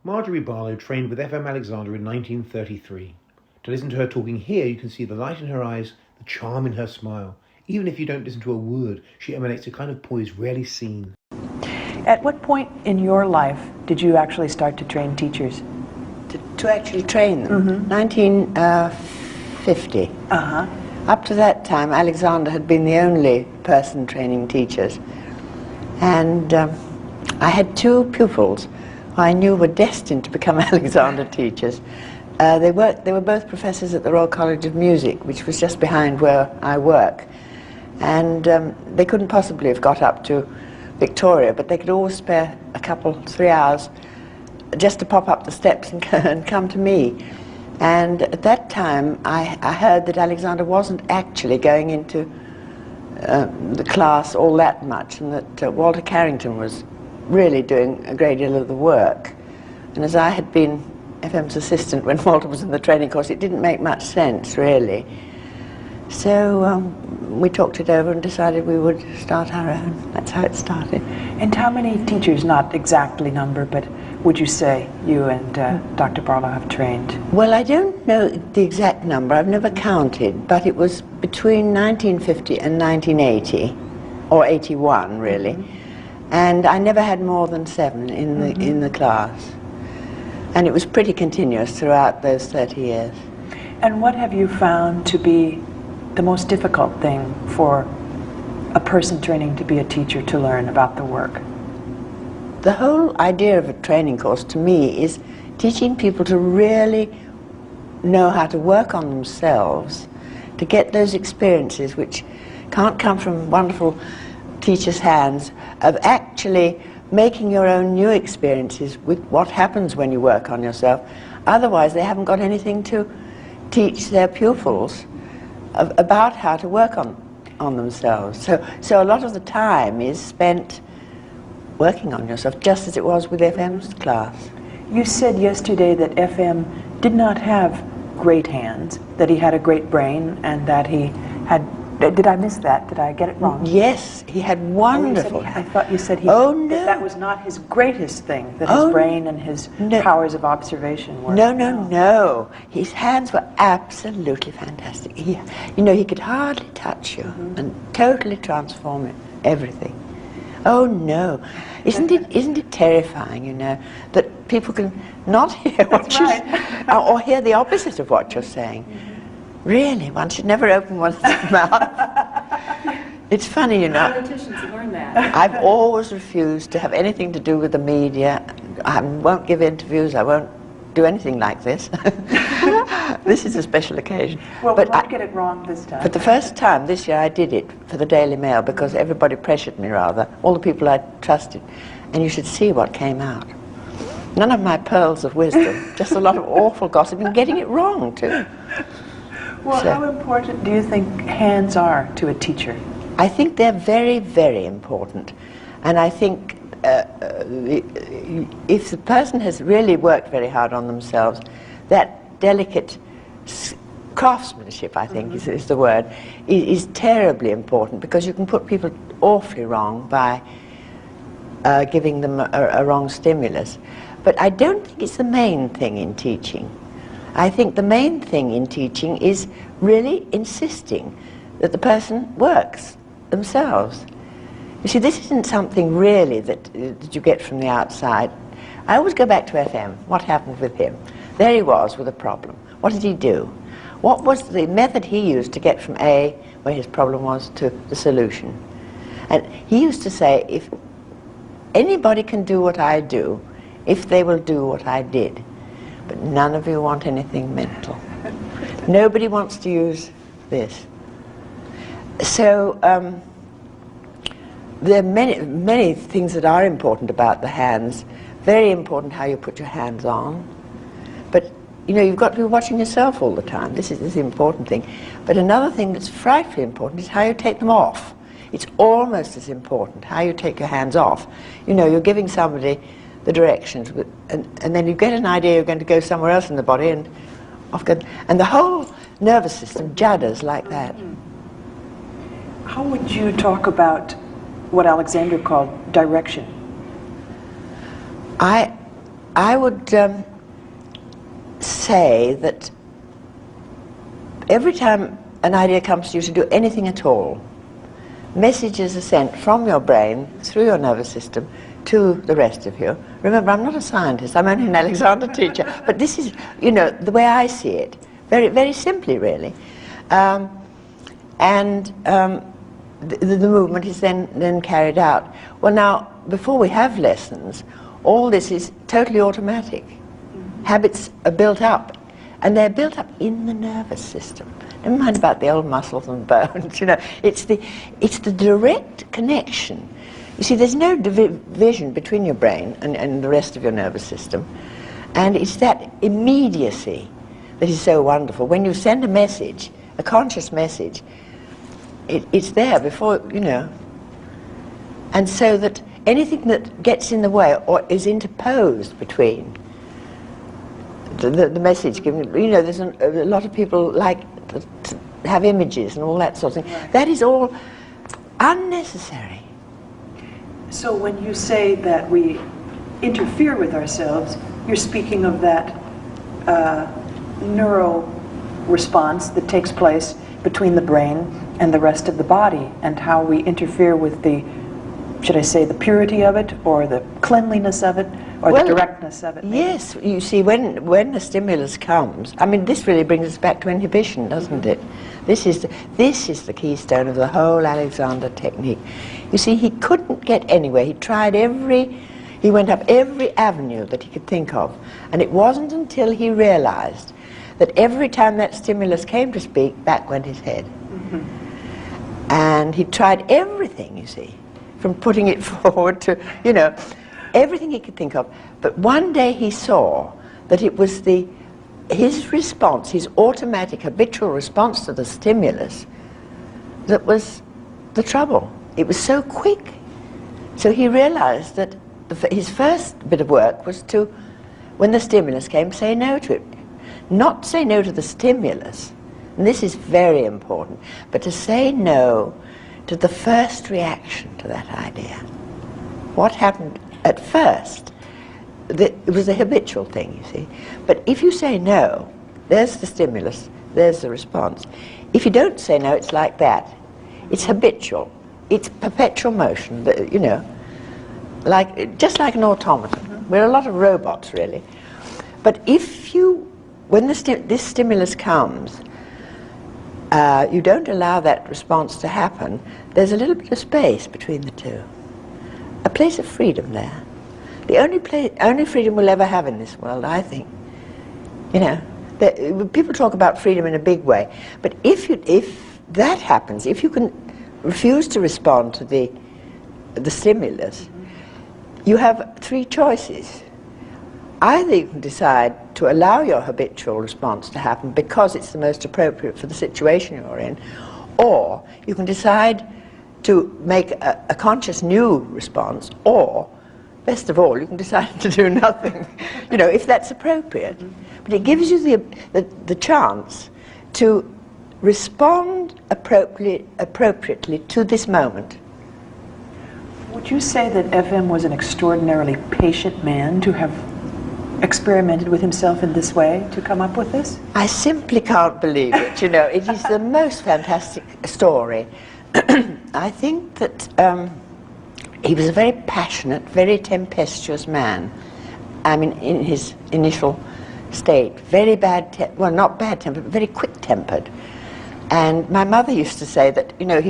Marjory Barlow trained with FM Alexander in 1933. To listen to her talking here, you can see the light in her eyes, the charm in her smile. Even if you don't listen to a word, she emanates a kind of poise rarely seen. At what point in your life did you actually start to train teachers? To actually train them? 1950. Up to that time, Alexander had been the only person training teachers. And I had two pupils who I knew were destined to become Alexander teachers. They were both professors at the Royal College of Music, which was just behind where I work. And they couldn't possibly have got up to Victoria, but they could always spare a couple, 3 hours just to pop up the steps and come to me. And at that time, I heard that Alexander wasn't actually going into the class all that much, and that Walter Carrington was really doing a great deal of the work. And as I had been FM's assistant when Walter was in the training course, it didn't make much sense, really. So we talked it over and decided we would start our own. That's how it started. And how many teachers, not exactly number, but would you say you and Dr. Barlow have trained? Well, I don't know the exact number. I've never counted, but it was between 1950 and 1980, or 81, really. And I never had more than 7 in the class. And it was pretty continuous throughout those 30 years. And what have you found to be the most difficult thing for a person training to be a teacher to learn about the work? The whole idea of a training course to me is teaching people to really know how to work on themselves, to get those experiences which can't come from wonderful teachers' hands, of actually making your own new experiences with what happens when you work on yourself. Otherwise, they haven't got anything to teach their pupils about how to work on themselves. So a lot of the time is spent working on yourself, just as it was with FM's class. You said yesterday that FM did not have great hands, that he had a great brain, and that he had... Did I miss that? Did I get it wrong? Yes, he had wonderful... I thought you said that was not his greatest thing, that his brain and his powers of observation were... No. His hands were absolutely fantastic. He could hardly touch you and totally transform everything. Oh no. Isn't it terrifying, that people can not hear what you're saying, or hear the opposite of what you're saying? Really, one should never open one's mouth. It's funny, Politicians learn that. I've always refused to have anything to do with the media. I won't give interviews, I won't do anything like this. This is a special occasion. Well, we won't get it wrong this time. But the first time this year I did it for the Daily Mail, because everybody pressured me rather, all the people I trusted, and you should see what came out. None of my pearls of wisdom, just a lot of awful gossip and getting it wrong too. Well, how important do you think hands are to a teacher? I think they're very, very important. And I think if the person has really worked very hard on themselves, that delicate craftsmanship, I think is the word, is terribly important, because you can put people awfully wrong by giving them a wrong stimulus. But I don't think it's the main thing in teaching. I think the main thing in teaching is really insisting that the person works themselves. You see, this isn't something really that you get from the outside. I always go back to FM. What happened with him? There he was with a problem. What did he do? What was the method he used to get from A, where his problem was, to the solution? And he used to say, if anybody can do what I do, if they will do what I did, but none of you want anything mental. Nobody wants to use this. So there are many things that are important about the hands. Very important how you put your hands on. But you've got to be watching yourself all the time. This is the important thing. But another thing that's frightfully important is how you take them off. It's almost as important how you take your hands off. You're giving somebody the directions, and then you get an idea you're going to go somewhere else in the body, and the whole nervous system judders like that. How would you talk about what Alexander called direction? I I would say that every time an idea comes to you to do anything at all, messages are sent from your brain through your nervous system to the rest of you. Remember, I'm not a scientist, I'm only an Alexander teacher, but this is, you know, the way I see it, very, very simply, really. The movement is then carried out. Well, now, before we have lessons, all this is totally automatic. Habits are built up, and they're built up in the nervous system. Never mind about the old muscles and bones, you know. It's the direct connection. You see, there's no division between your brain and the rest of your nervous system. And it's that immediacy that is so wonderful. When you send a message, a conscious message, it's there before, you know. And so that anything that gets in the way or is interposed between the message given, you know, there's a lot of people like to have images and all that sort of thing. Right. That is all unnecessary. So when you say that we interfere with ourselves, you're speaking of that neural response that takes place between the brain and the rest of the body, and how we interfere with the, should I say, the purity of it, or the cleanliness of it, or Well, the directness of it? Maybe? Yes, you see, when the stimulus comes, I mean, this really brings us back to inhibition, doesn't it? This is the keystone of the whole Alexander technique. You see, he couldn't get anywhere. He went up every avenue that he could think of, and it wasn't until he realized that every time that stimulus came to speak, back went his head. And he tried everything, you see, from putting it forward to, you know, everything he could think of. But one day he saw that it was his response, his automatic, habitual response to the stimulus, that was the trouble. It was so quick. So he realized that his first bit of work was to, when the stimulus came, say no to it. Not say no to the stimulus, and this is very important, but to say no to the first reaction to that idea. What happened at first? It was a habitual thing, you see. But if you say no, there's the stimulus, there's the response. If you don't say no, it's like that. It's habitual. It's perpetual motion, you know, just like an automaton. We're a lot of robots, really. But when this stimulus comes, you don't allow that response to happen, there's a little bit of space between the two. A place of freedom there. The only freedom we'll ever have in this world, I think. You know, people talk about freedom in a big way, but if that happens, if you can refuse to respond to the stimulus, you have three choices. Either you can decide to allow your habitual response to happen because it's the most appropriate for the situation you're in, or you can decide to make a conscious new response, or, best of all, you can decide to do nothing, you know, if that's appropriate. But it gives you the chance to respond appropriately to this moment. Would you say that FM was an extraordinarily patient man to have experimented with himself in this way to come up with this? I simply can't believe it, you know. It is the most fantastic story. I think that he was a very passionate, very tempestuous man. I mean, in his initial state, very not bad-tempered, but very quick-tempered. And my mother used to say that, you know,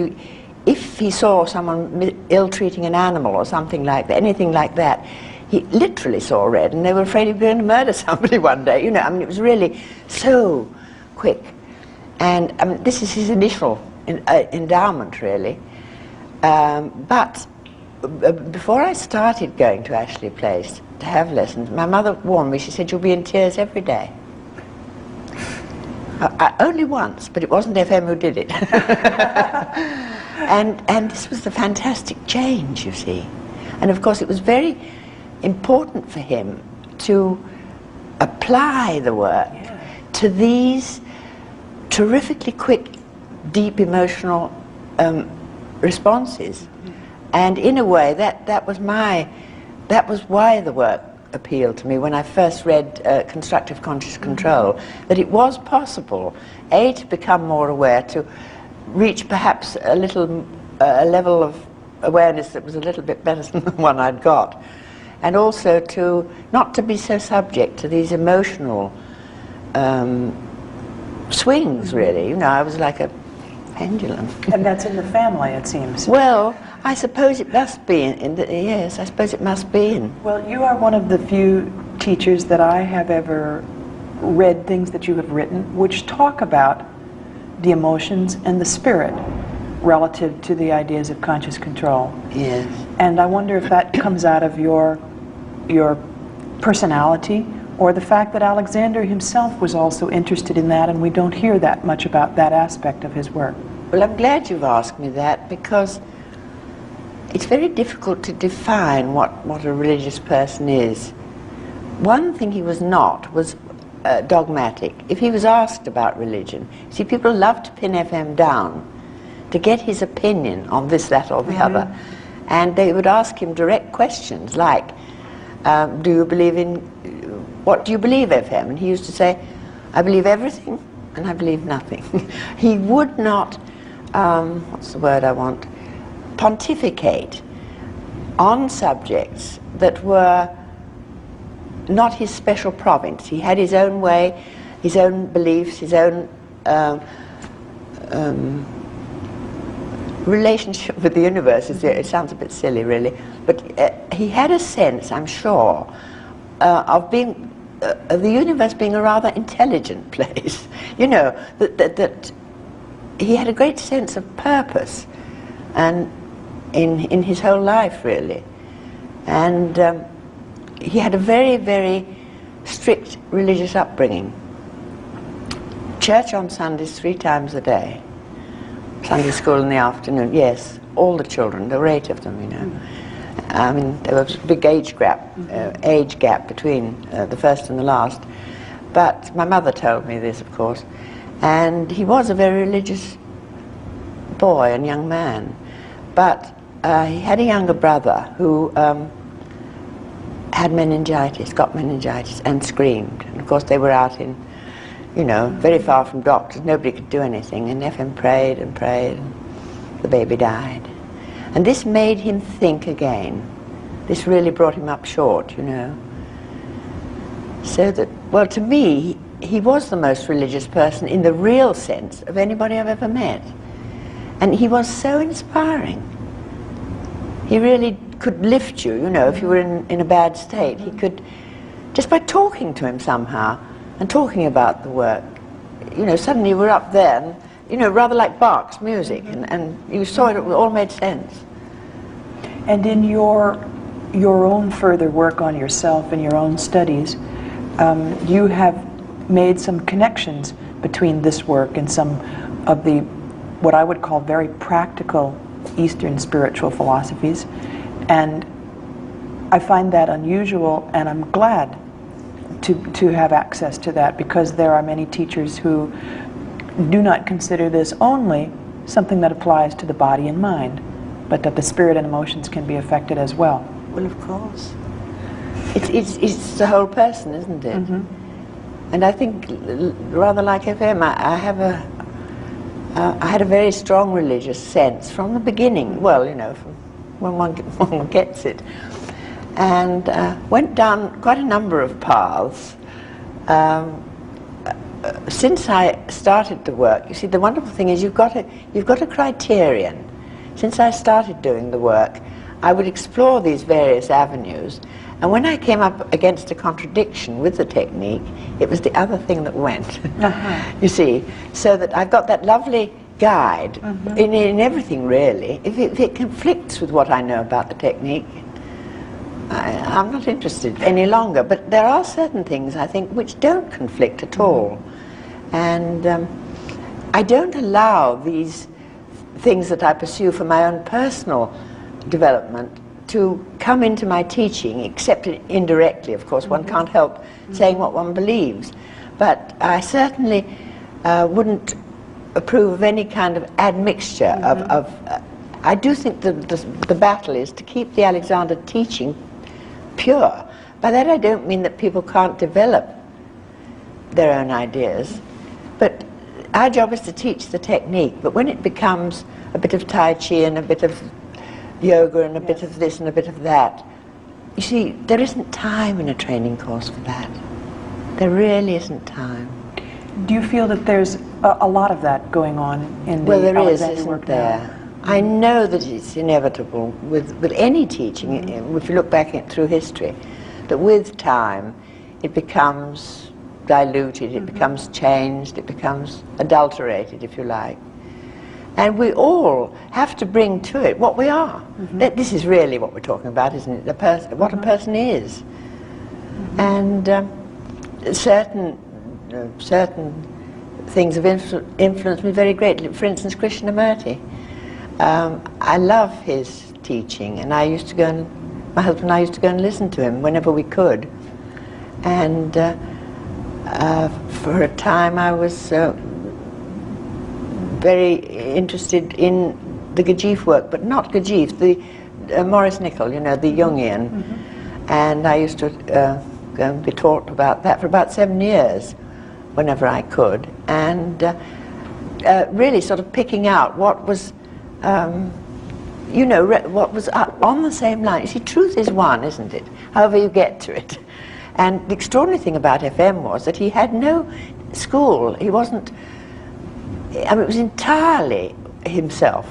if he saw someone ill-treating an animal or something like that, anything like that, he literally saw red, and they were afraid he was going to murder somebody one day. You know, I mean, it was really so quick. And I mean, this is his initial endowment, really. But before I started going to Ashley Place to have lessons, my mother warned me. She said, "You'll be in tears every day." Only once, but it wasn't FM who did it. And this was the fantastic change, you see. And of course, it was very important for him to apply the work to these terrifically quick, deep emotional responses. And in a way, that was why the work appealed to me when I first read Constructive Conscious Control, that it was possible, A, to become more aware, to reach perhaps a level of awareness that was a little bit better than the one I'd got, and also to not to be so subject to these emotional swings, really. You know, I was like a pendulum. And that's in the family, it seems. Well, I suppose it must be yes, I suppose it must be in. Well, you are one of the few teachers that I have ever read things that you have written which talk about the emotions and the spirit relative to the ideas of conscious control. Yes. And I wonder if that comes out of your personality, or the fact that Alexander himself was also interested in that, and we don't hear that much about that aspect of his work. Well, I'm glad you've asked me that, because it's very difficult to define what a religious person is. One thing he was not was dogmatic. If he was asked about religion, see, people love to pin FM down to get his opinion on this, that, or the other. And they would ask him direct questions like, what do you believe, FM? And he used to say, I believe everything and I believe nothing. He would not, what's the word I want, pontificate on subjects that were not his special province. He had his own way, his own beliefs, his own relationship with the universe. It sounds a bit silly, really, but he had a sense, I'm sure, of being of the universe being a rather intelligent place. You know, that he had a great sense of purpose, and in his whole life, really, and he had a very, very strict religious upbringing. Church on Sundays 3 times a day. Sunday school in the afternoon, yes, all the children, there were 8 of them, you know. I mean, there was a big age gap between the first and the last. But my mother told me this, of course. And he was a very religious boy and young man. But he had a younger brother who had meningitis, got meningitis, and screamed. And of course they were out in, you know, very far from doctors. Nobody could do anything. And FM prayed and prayed, and the baby died. And this made him think again. This really brought him up short, you know. So that, well, to me, he was the most religious person in the real sense of anybody I've ever met. And he was so inspiring. He really could lift you, you know, if you were in a bad state. He could, just by talking to him somehow, and talking about the work, you know, suddenly you were up there, and, you know, rather like Bach's music, and you saw it all made sense. And in your own further work on yourself and your own studies, you have made some connections between this work and some of the, what I would call very practical Eastern spiritual philosophies. And I find that unusual, and I'm glad to have access to that, because there are many teachers who do not consider this only something that applies to the body and mind, but that the spirit and emotions can be affected as well. Well, of course. It's the whole person, isn't it? And I think, rather like FM, I had a very strong religious sense from the beginning. Well, you know, from when one gets it. And went down quite a number of paths. Since I started the work, you see, the wonderful thing is you've got a criterion. Since I started doing the work, I would explore these various avenues, and when I came up against a contradiction with the technique, it was the other thing that went. You see, so that I've got that lovely guide in everything, really. If it conflicts with what I know about the technique, I'm not interested any longer. But there are certain things, I think, which don't conflict at all. And I don't allow these things that I pursue for my own personal development to come into my teaching, except indirectly, of course. One can't help saying what one believes. But I certainly wouldn't approve of any kind of admixture of I do think the battle is to keep the Alexander teaching pure, By that I don't mean that people can't develop their own ideas, but our job is to teach the technique. But when it becomes a bit of Tai Chi and a bit of yoga and a bit of this and a bit of that, you see, there isn't time in a training course for that. There really isn't time. Do you feel that there's a lot of that going on in the Well, there is, Alexander isn't work there? now? I know that it's inevitable with any teaching, if you look back through history, that with time it becomes diluted, it becomes changed, it becomes adulterated, if you like. And we all have to bring to it what we are. This is really what we're talking about, isn't it? What a person is. And certain things have influenced me very greatly. For instance, Krishnamurti. I love his teaching, and my husband and I used to go and listen to him whenever we could. And for a time I was very interested in the Gurdjieff work, but not Gurdjieff, the Maurice Nicoll, you know, the Jungian. And I used to go and be taught about that for about 7 years, whenever I could, and really sort of picking out what was, you know, what was on the same line. You see, truth is one, isn't it? However you get to it. And the extraordinary thing about FM was that he had no school. He wasn't, I mean, it was entirely himself.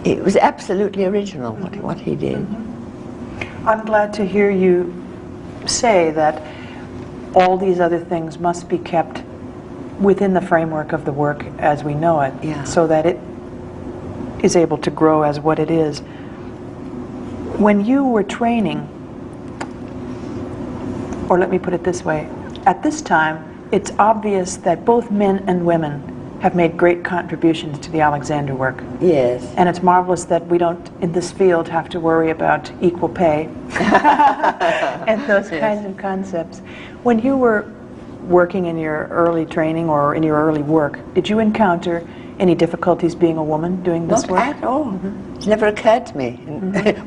It was absolutely original, what he did. I'm glad to hear you say that all these other things must be kept within the framework of the work as we know it, so that it is able to grow as what it is. When you were training, or let me put it this way, at this time, it's obvious that both men and women have made great contributions to the Alexander work. Yes. And it's marvelous that we don't, in this field, have to worry about equal pay and those kinds of concepts. When you were working in your early training or in your early work, did you encounter any difficulties being a woman doing this work? Not at all. It's never occurred to me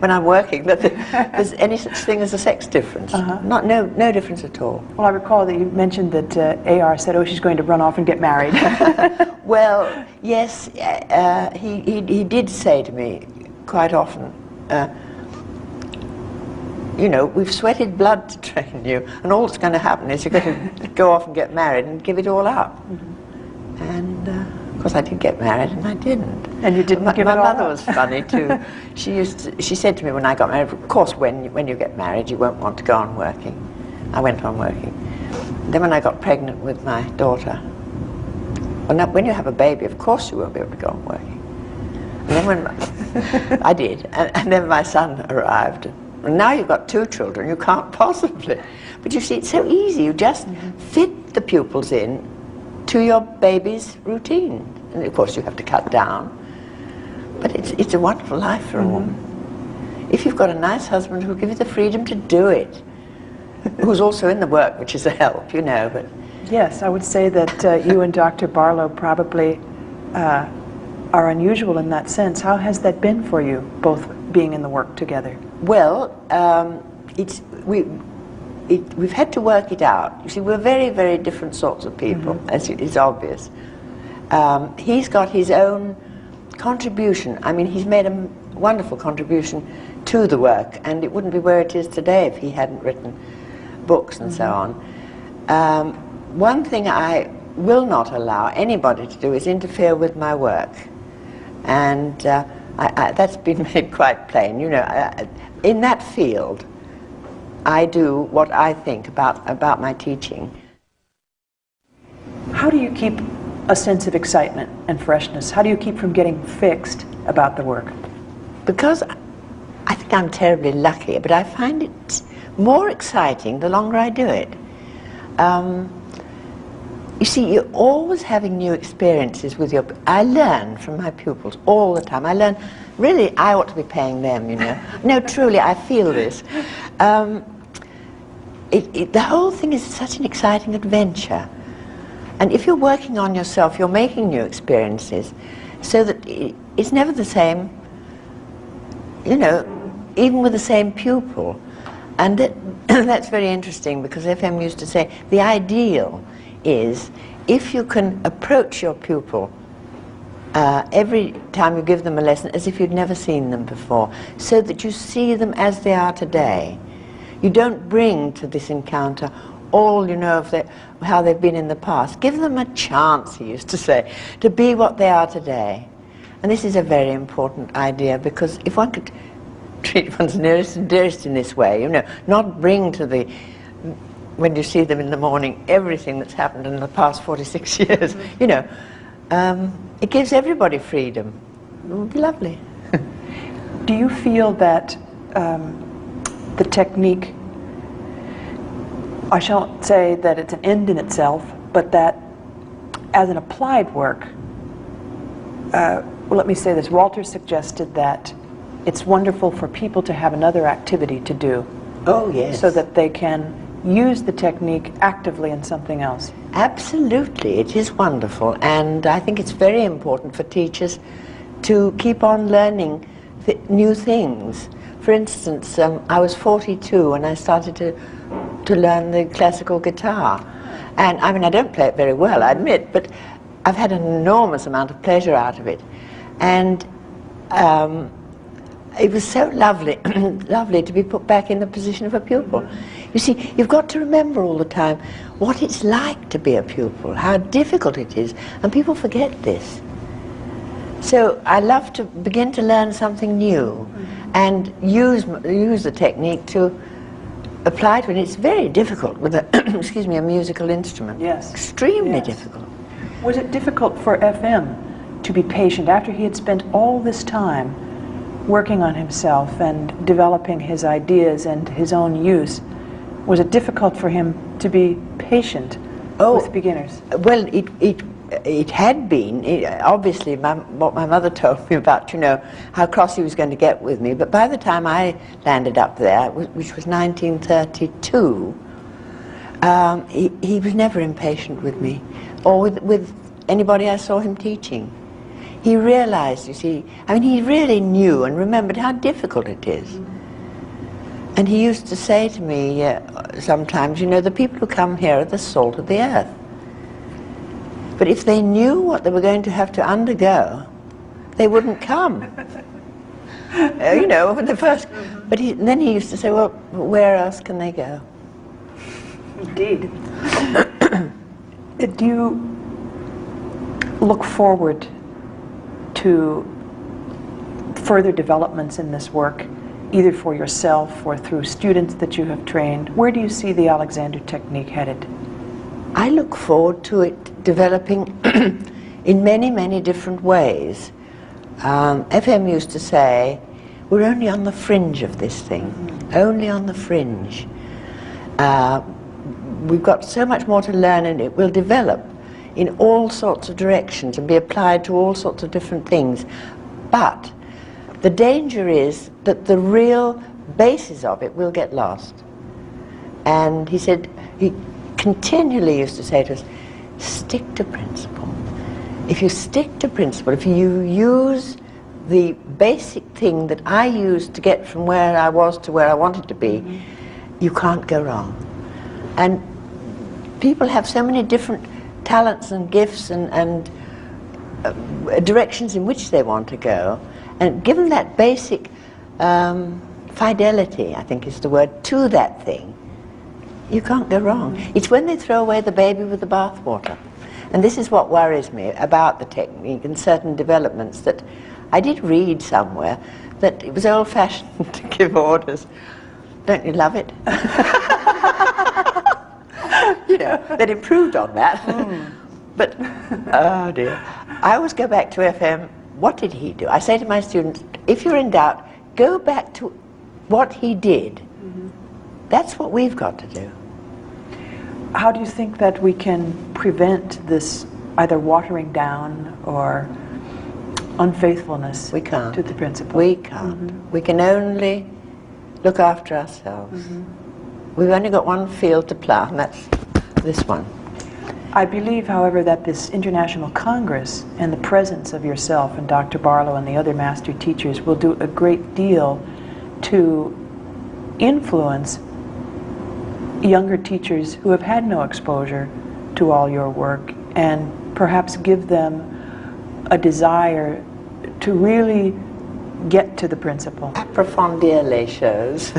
when I'm working that there's any such thing as a sex difference. No difference at all. Well, I recall that you mentioned that A.R. said, oh, she's going to run off and get married. Well, yes, he did say to me quite often, you know, we've sweated blood to train you, and all that's going to happen is you're going to go off and get married and give it all up. And of course I did get married, and I didn't. And you didn't give it all up? My mother was funny too. She said to me when I got married, of course when you get married you won't want to go on working. I went on working. Then when I got pregnant with my daughter, well, now, when you have a baby, of course you won't be able to go on working. And then when I did, and then my son arrived. And now you've got 2 children, you can't possibly. But you see, it's so easy. You just fit the pupils in to your baby's routine. And of course you have to cut down. But it's a wonderful life for a woman. If you've got a nice husband who'll give you the freedom to do it, who's also in the work, which is a help, you know. But yes, I would say that you and Dr. Barlow probably are unusual in that sense. How has that been for you, both being in the work together? Well, we've had to work it out. You see, we're very, very different sorts of people, as is obvious. He's got his own contribution. I mean, he's made a wonderful contribution to the work, and it wouldn't be where it is today if he hadn't written books and so on. One thing I will not allow anybody to do is interfere with my work. And that's been made quite plain. You know, in that field, I do what I think about my teaching. How do you keep a sense of excitement and freshness? How do you keep from getting fixed about the work? Because I think I'm terribly lucky, but I find it more exciting the longer I do it. You see, you're always having new experiences with your... I learn from my pupils all the time. I learn... Really, I ought to be paying them, you know. No, truly, I feel this. The whole thing is such an exciting adventure. And if you're working on yourself, you're making new experiences, so that it's never the same, you know, even with the same pupil. And that's very interesting, because FM used to say the ideal is if you can approach your pupil every time you give them a lesson as if you'd never seen them before, so that you see them as they are today. You don't bring to this encounter all you know of how they've been in the past. Give them a chance, he used to say, to be what they are today. And this is a very important idea, because if one could treat one's nearest and dearest in this way, you know, not bring to the, when you see them in the morning, everything that's happened in the past 46 years, you know, it gives everybody freedom. It would be lovely. Do you feel that the technique, I shan't say that it's an end in itself, but that as an applied work, well, let me say this, Walter suggested that it's wonderful for people to have another activity to do. Oh, yes. So that they can use the technique actively in something else. Absolutely, it is wonderful, and I think it's very important for teachers to keep on learning new things. For instance, I was 42 when I started to learn the classical guitar, and I mean, I don't play it very well, I admit, but I've had an enormous amount of pleasure out of it, and it was so lovely, lovely to be put back in the position of a pupil. You see, you've got to remember all the time what it's like to be a pupil, how difficult it is, and people forget this. So I love to begin to learn something new and use the technique to apply to it. It's very difficult with a, excuse me, a musical instrument. Yes. Extremely difficult. Was it difficult for FM to be patient after he had spent all this time working on himself and developing his ideas and his own use? Was it difficult for him to be patient with beginners? Well, it had been. Obviously, what my mother told me about, you know, how cross he was going to get with me. But by the time I landed up there, which was 1932, he was never impatient with me, or with anybody I saw him teaching. He realized, you see, I mean, he really knew and remembered how difficult it is. And he used to say to me sometimes, you know, the people who come here are the salt of the earth. But if they knew what they were going to have to undergo, they wouldn't come. You know, when the first. But then he used to say, well, where else can they go? Indeed. Do you look forward to further developments in this work, either for yourself or through students that you have trained? Where do you see the Alexander technique headed? I look forward to it developing in many, many different ways. FM used to say, we're only on the fringe of this thing, only on the fringe. We've got so much more to learn, and it will develop in all sorts of directions and be applied to all sorts of different things. But the danger is that the real basis of it will get lost. And he said, he continually used to say to us, stick to principle. If you stick to principle, if you use the basic thing that I used to get from where I was to where I wanted to be, you can't go wrong. And people have so many different talents and gifts and directions in which they want to go, and given that basic fidelity, I think is the word, to that thing, you can't go wrong. It's when they throw away the baby with the bathwater. And this is what worries me about the technique and certain developments, that I did read somewhere that it was old-fashioned to give orders. Don't you love it? You know, they'd improved on that. But, oh dear. I always go back to FM, what did he do? I say to my students, if you're in doubt, go back to what he did. That's what we've got to do. How do you think that we can prevent this either watering down or unfaithfulness We can't. to the principle? We can't. We can only look after ourselves. We've only got one field to plough, and that's this one. I believe, however, that this International Congress and the presence of yourself and Dr. Barlow and the other master teachers will do a great deal to influence younger teachers who have had no exposure to all your work, and perhaps give them a desire to really get to the principle? Approfondir les choses,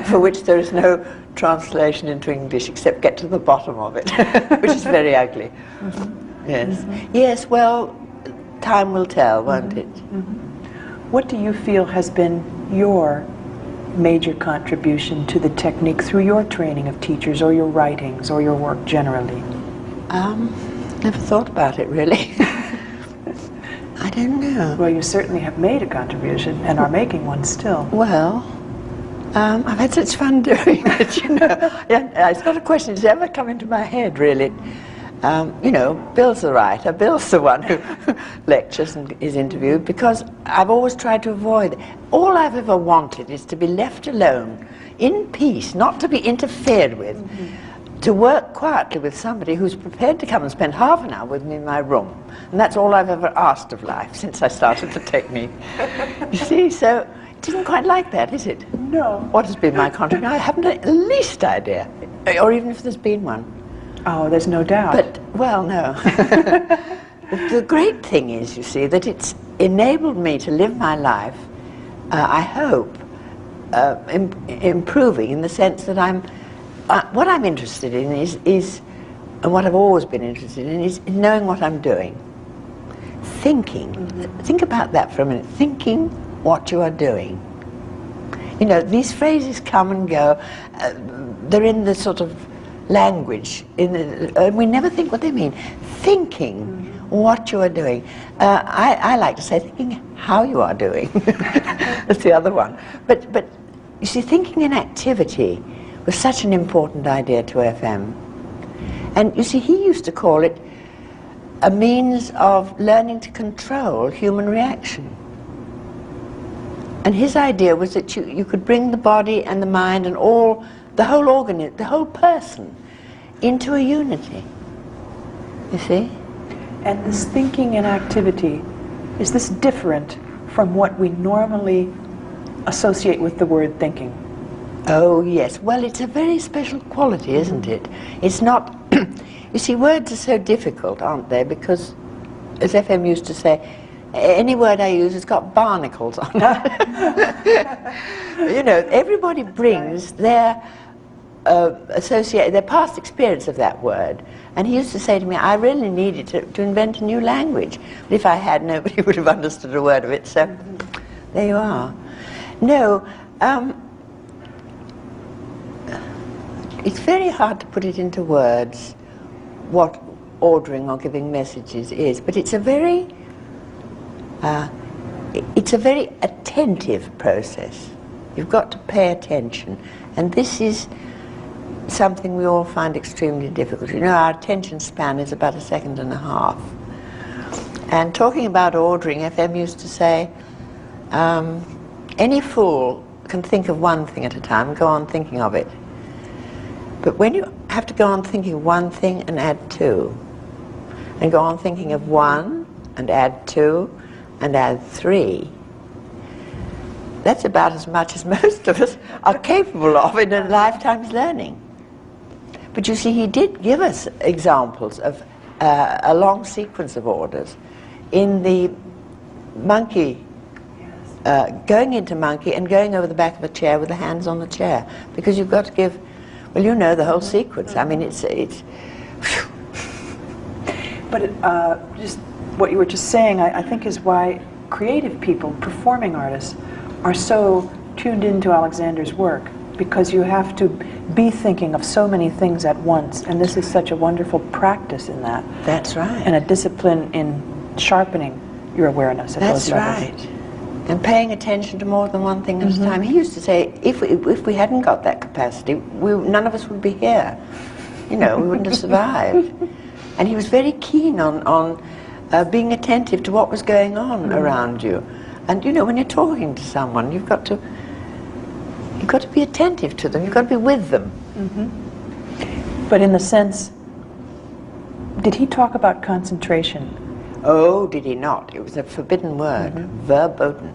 for which there is no translation into English except get to the bottom of it, which is very ugly. Yes. Yes, well, time will tell, won't it? What do you feel has been your major contribution to the technique through your training of teachers, or your writings, or your work generally? Never thought about it, really. I don't know. Well, you certainly have made a contribution and are making one still. Well, I've had such fun doing it, you know. Yeah, it's not a question that's ever come into my head, really. You know, Bill's the writer, Bill's the one who lectures and is interviewed, because I've always tried to avoid. All I've ever wanted is to be left alone, in peace, not to be interfered with, to work quietly with somebody who's prepared to come and spend half an hour with me in my room. And that's all I've ever asked of life since I started the technique. You see, so it isn't quite like that, is it? No. What has been my contribution? I haven't the least idea, or even if there's been one. Oh, there's no doubt. But, well, no. The great thing is, you see, that it's enabled me to live my life, I hope, improving in the sense that what I'm interested in is, and what I've always been interested in, is knowing what I'm doing. Thinking. Think about that for a minute. Thinking what you are doing. You know, these phrases come and go. They're in the sort of language, and we never think what they mean. Thinking what you are doing. I like to say thinking how you are doing. That's the other one. But you see, thinking in activity was such an important idea to FM. And you see, he used to call it a means of learning to control human reaction. And his idea was that you could bring the body and the mind and the whole organism, the whole person, into a unity. You see? And this thinking and activity, is this different from what we normally associate with the word thinking? Oh, yes. Well, it's a very special quality, isn't it? It's not... You see, words are so difficult, aren't they? Because, as FM used to say, any word I use has got barnacles on it. You know, everybody brings their their past experience of that word. And he used to say to me, I really needed to invent a new language. But if I had, nobody would have understood a word of it. So, there you are. No, it's very hard to put it into words what ordering or giving messages is, but it's a very attentive process. You've got to pay attention, and this is something we all find extremely difficult. You know, our attention span is about 1.5 seconds. And talking about ordering, FM used to say, any fool can think of one thing at a time and go on thinking of it. But when you have to go on thinking of one thing and add two, and go on thinking of one and add two and add three, that's about as much as most of us are capable of in a lifetime's learning. But you see, he did give us examples of a long sequence of orders in the monkey, going into monkey and going over the back of a chair with the hands on the chair, because you've got to give, well, you know the whole sequence. I mean, it's But just what you were just saying, I think, is why creative people, performing artists, are so tuned into Alexander's work, because you have to be thinking of so many things at once, and this is such a wonderful practice in that. That's right. And a discipline in sharpening your awareness at those levels. That's right. And paying attention to more than one thing at a time. He used to say, if we hadn't got that capacity, none of us would be here. You know, we wouldn't have survived. And he was very keen on being attentive to what was going on around you. And you know, when you're talking to someone, you've got to be attentive to them. You've got to be with them. But in the sense, did he talk about concentration? Oh, did he not? It was a forbidden word. Verboten.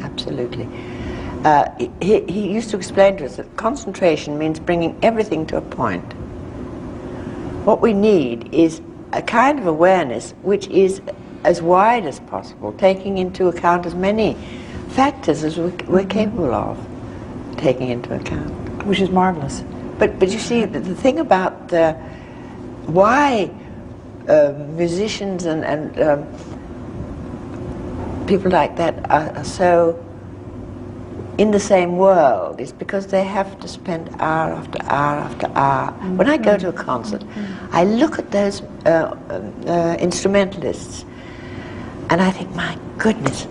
Absolutely. He used to explain to us that concentration means bringing everything to a point. What we need is a kind of awareness which is as wide as possible, taking into account as many factors as we're capable of taking into account. Which is marvelous. But you see, the thing about why musicians and people like that are so in the same world is because they have to spend hour after hour after hour. When I go to a concert, I look at those instrumentalists and I think, my goodness,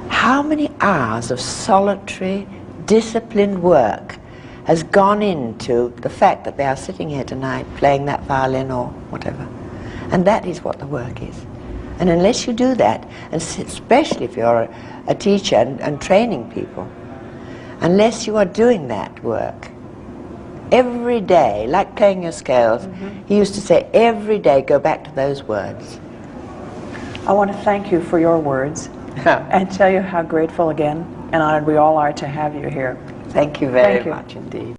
how many hours of solitary, disciplined work has gone into the fact that they are sitting here tonight playing that violin or whatever. And that is what the work is. And unless you do that, and especially if you're a teacher and training people, unless you are doing that work every day, like playing your scales, he used to say, every day go back to those words. I want to thank you for your words and tell you how grateful again and honored we all are to have you here. Thank you very much indeed.